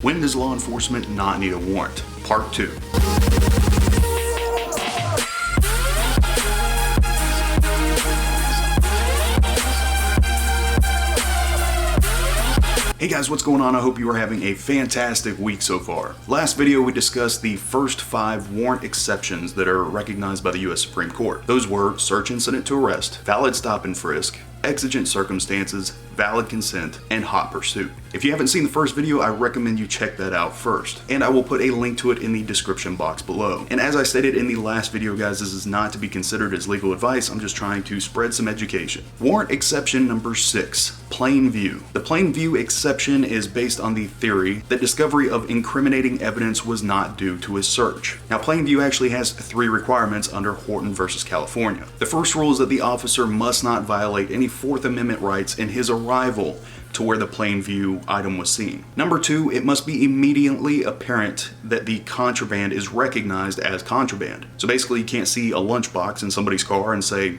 When does law enforcement not need a warrant? Part 2. Hey guys, what's going on? I hope you are having a fantastic week so far. Last video we discussed the first 5 warrant exceptions that are recognized by the US Supreme Court. Those were search incident to arrest, valid stop and frisk, exigent circumstances, valid consent, and hot pursuit. If you haven't seen the first video, I recommend you check that out first, and I will put a link to it in the description box below. And as I stated in the last video, guys, this is not to be considered as legal advice. I'm just trying to spread some education. Warrant exception number 6, plain view. The plain view exception is based on the theory that discovery of incriminating evidence was not due to a search. Now, plain view actually has 3 requirements under Horton versus California. The first rule is that the officer must not violate any Fourth Amendment rights in his arrival to where the plain view item was seen. Number 2, it must be immediately apparent that the contraband is recognized as contraband. So basically you can't see a lunchbox in somebody's car and say,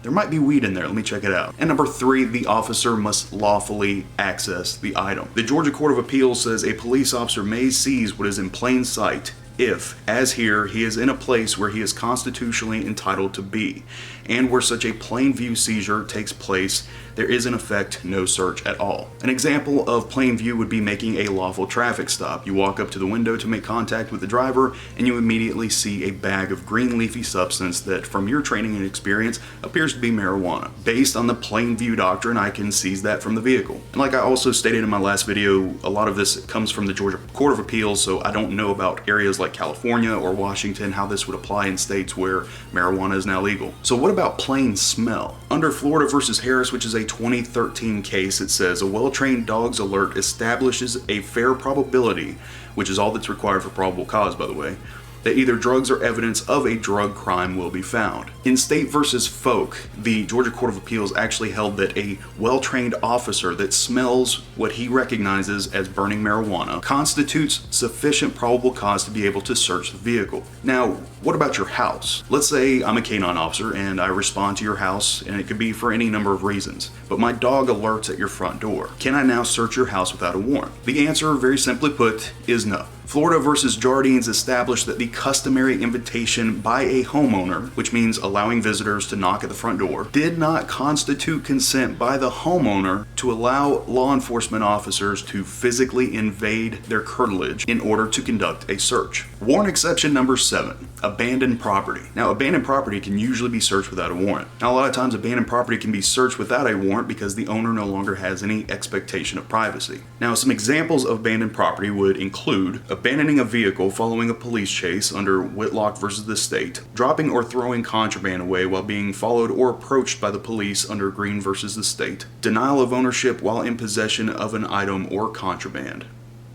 there might be weed in there, let me check it out. And number 3, the officer must lawfully access the item. The Georgia Court of Appeals says a police officer may seize what is in plain sight if, as here, he is in a place where he is constitutionally entitled to be, and where such a plain view seizure takes place, there is in effect no search at all. An example of plain view would be making a lawful traffic stop. You walk up to the window to make contact with the driver, and you immediately see a bag of green leafy substance that, from your training and experience, appears to be marijuana. Based on the plain view doctrine, I can seize that from the vehicle. And like I also stated in my last video, a lot of this comes from the Georgia Court of Appeals, so I don't know about areas like California or Washington, how this would apply in states where marijuana is now legal. So what about plain smell? Under Florida versus Harris, which is a 2013 case, it says a well-trained dog's alert establishes a fair probability, which is all that's required for probable cause, by the way, that either drugs or evidence of a drug crime will be found. In State versus Folk, the Georgia Court of Appeals actually held that a well-trained officer that smells what he recognizes as burning marijuana constitutes sufficient probable cause to be able to search the vehicle. Now, what about your house? Let's say I'm a canine officer and I respond to your house, and it could be for any number of reasons, but my dog alerts at your front door. Can I now search your house without a warrant? The answer, very simply put, is no. Florida versus Jardines established that the customary invitation by a homeowner, which means allowing visitors to knock at the front door, did not constitute consent by the homeowner to allow law enforcement officers to physically invade their curtilage in order to conduct a search. Warrant exception number 7, abandoned property. Now, abandoned property can usually be searched without a warrant. Now, a lot of times abandoned property can be searched without a warrant because the owner no longer has any expectation of privacy. Now, some examples of abandoned property would include abandoning a vehicle following a police chase under Whitlock versus the state, dropping or throwing contraband away while being followed or approached by the police under Green versus the state, denial of ownership while in possession of an item or contraband.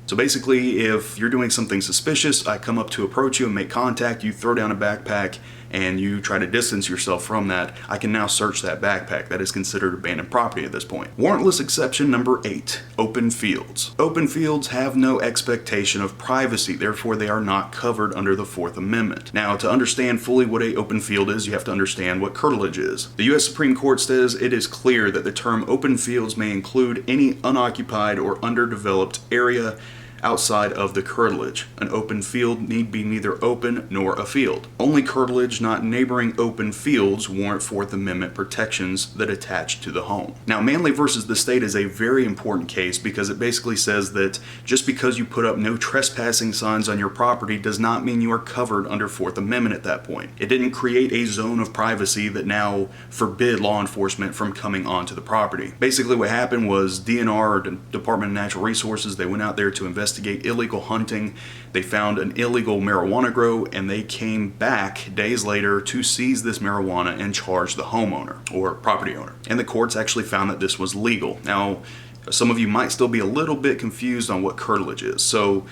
So basically, if you're doing something suspicious, I come up to approach you and make contact, you throw down a backpack, and you try to distance yourself from that, I can now search that backpack. That is considered abandoned property at this point. Warrantless exception number 8, open fields. Open fields have no expectation of privacy, therefore they are not covered under the Fourth Amendment. Now, to understand fully what an open field is, you have to understand what curtilage is. The US Supreme Court says it is clear that the term open fields may include any unoccupied or underdeveloped area outside of the curtilage. An open field need be neither open nor a field. Only curtilage, not neighboring open fields, warrant Fourth Amendment protections that attach to the home. Now, Manley versus the state is a very important case because it basically says that just because you put up no trespassing signs on your property does not mean you are covered under Fourth Amendment at that point. It didn't create a zone of privacy that now forbid law enforcement from coming onto the property. Basically what happened was DNR, or Department of Natural Resources, they went out there to investigate illegal hunting. They found an illegal marijuana grow, and they came back days later to seize this marijuana and charge the homeowner or property owner. And the courts actually found that this was legal. Now, some of you might still be a little bit confused on what curtilage is. So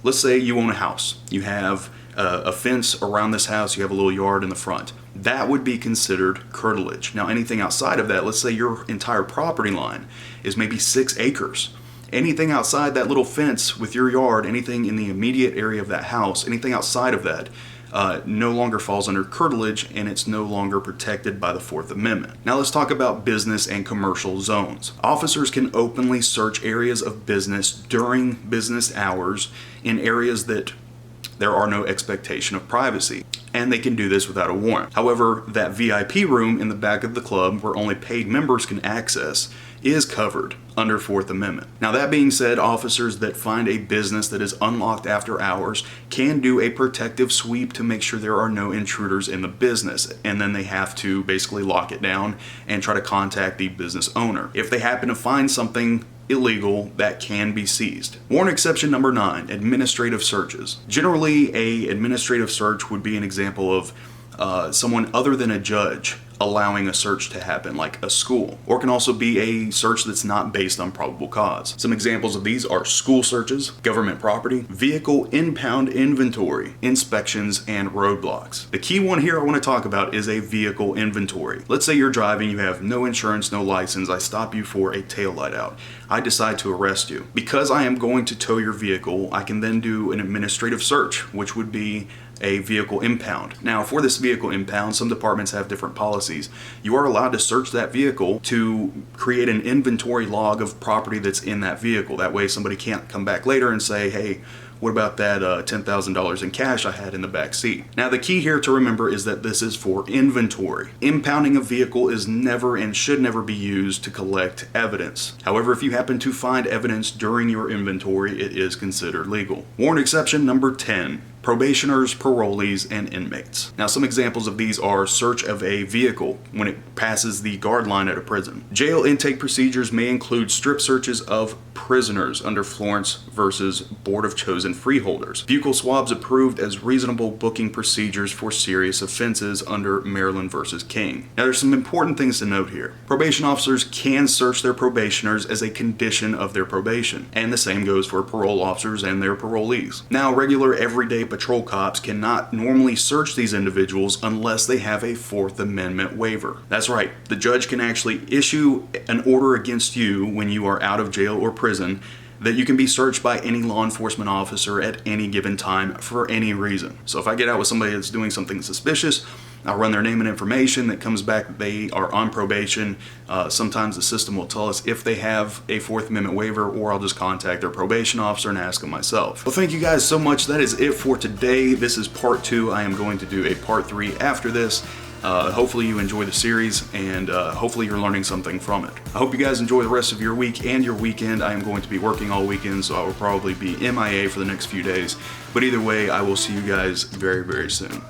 let's say you own a house. You have a fence around this house. You have a little yard in the front. That would be considered curtilage. Now, anything outside of that, let's say your entire property line is maybe 6 acres. Anything outside that little fence with your yard, anything in the immediate area of that house, anything outside of that, no longer falls under curtilage, and it's no longer protected by the Fourth Amendment. Now let's talk about business and commercial zones. Officers can openly search areas of business during business hours in areas that there are no expectation of privacy, and they can do this without a warrant. However, that VIP room in the back of the club where only paid members can access is covered under Fourth Amendment. Now that being said, officers that find a business that is unlocked after hours can do a protective sweep to make sure there are no intruders in the business, and then they have to basically lock it down and try to contact the business owner. If they happen to find something illegal, that can be seized. Warrant exception number 9, administrative searches. Generally, a administrative search would be an example of someone other than a judge allowing a search to happen, like a school, or can also be a search that's not based on probable cause. Some examples of these are school searches, government property, vehicle impound inventory, inspections, and roadblocks. The key one here I want to talk about is a vehicle inventory. Let's say you're driving, you have no insurance, no license, I stop you for a taillight out. I decide to arrest you. Because I am going to tow your vehicle, I can then do an administrative search, which would be a vehicle impound. Now, for this vehicle impound, some departments have different policies. You are allowed to search that vehicle to create an inventory log of property that's in that vehicle. That way somebody can't come back later and say, hey, what about that $10,000 in cash I had in the back seat? Now, the key here to remember is that this is for inventory. Impounding a vehicle is never and should never be used to collect evidence. However, if you happen to find evidence during your inventory, it is considered legal. Warrant exception number 10. Probationers, parolees, and inmates. Now, some examples of these are search of a vehicle when it passes the guard line at a prison. Jail intake procedures may include strip searches of prisoners under Florence versus Board of Chosen Freeholders. Buccal swabs approved as reasonable booking procedures for serious offenses under Maryland versus King. Now, there's some important things to note here. Probation officers can search their probationers as a condition of their probation, and the same goes for parole officers and their parolees. Now, regular everyday patrol cops cannot normally search these individuals unless they have a Fourth Amendment waiver. That's right, the judge can actually issue an order against you when you are out of jail or prison that you can be searched by any law enforcement officer at any given time for any reason. So if I get out with somebody that's doing something suspicious, I'll run their name and information. That comes back that they are on probation. Sometimes the system will tell us if they have a Fourth Amendment waiver, or I'll just contact their probation officer and ask them myself. Well, thank you guys so much. That is it for today. This is part 2. I am going to do a part 3 after this. Hopefully you enjoy the series, and hopefully you're learning something from it. I hope you guys enjoy the rest of your week and your weekend. I am going to be working all weekend, so I will probably be MIA for the next few days. But either way, I will see you guys very, very soon.